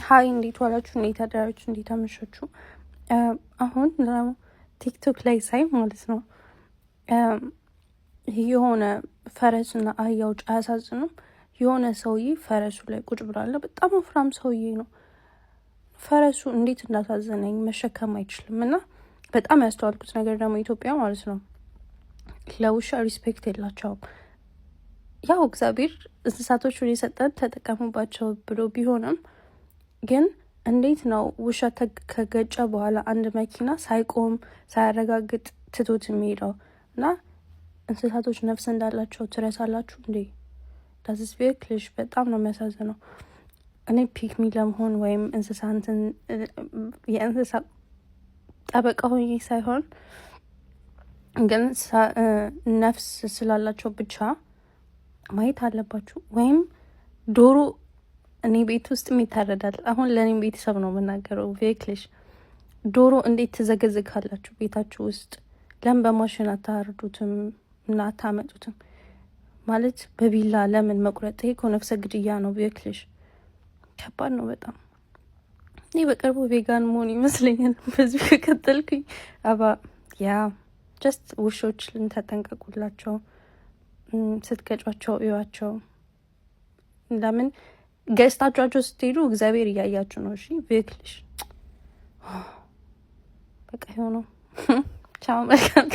ሀይ እንዴት ዋላችሁ? እንዴት አደራችሁ? እንዴት አመሻችሁ? አሁን ቲክቶክ ላይ ሳይ ማለት ነው የሆነ ፈረስና አህያዎች አያሳዝኑም? የሆነ ሰውዬ ፈረሱ ላይ ቁጭ ብሏል። በጣም ወፍራም ሰውዬ ነው። ፈረሱ እንዴት እንዳሳዘነኝ መሸከም አይችልም። እና በጣም ያስተዋልኩት ነገር ደግሞ ኢትዮጵያ ማለት ነው ለውሻ ሪስፔክት የላቸውም። ያው እግዚአብሔር እንስሳቶቹን የሰጠን ተጠቀሙባቸው ብሎ ቢሆንም ግን እንዴት ነው ውሻ ከገጨ በኋላ አንድ መኪና ሳይቆም ሳያረጋግጥ ትቶት የሚሄደው? እና እንስሳቶች ነፍስ እንዳላቸው ትረሳላችሁ እንዴ? ዳዝስ ቪክልሽ በጣም ነው የሚያሳዝነው። እኔ ፒክሚ ለመሆን ወይም የእንስሳ ጠበቃ ሆኜ ሳይሆን ግን ነፍስ ስላላቸው ብቻ ማየት አለባችሁ። ወይም ዶሮ እኔ ቤት ውስጥ ይታረዳል። አሁን ለእኔም ቤተሰብ ነው የምናገረው። ቪክልሽ ዶሮ እንዴት ትዘገዝጋላችሁ ቤታችሁ ውስጥ? ለምን በማሽን አታርዱትም እና አታመጡትም? ማለት በቢላ ለምን መቁረጥ? ይሄ እኮ ነፍሰ ግድያ ነው። ቪክልሽ ከባድ ነው በጣም። እኔ በቅርቡ ቬጋን መሆን ይመስለኛል በዚህ ከቀጠልኩኝ። ጀስት ውሾች ልንተጠንቀቁላቸው፣ ስትገጯቸው እዩዋቸው። ለምን ገዝታችኋቸው ስትሄዱ እግዚአብሔር እያያችሁ ነው። እሺ ቪክልሽ በቃ የሆነው ቻው መልካም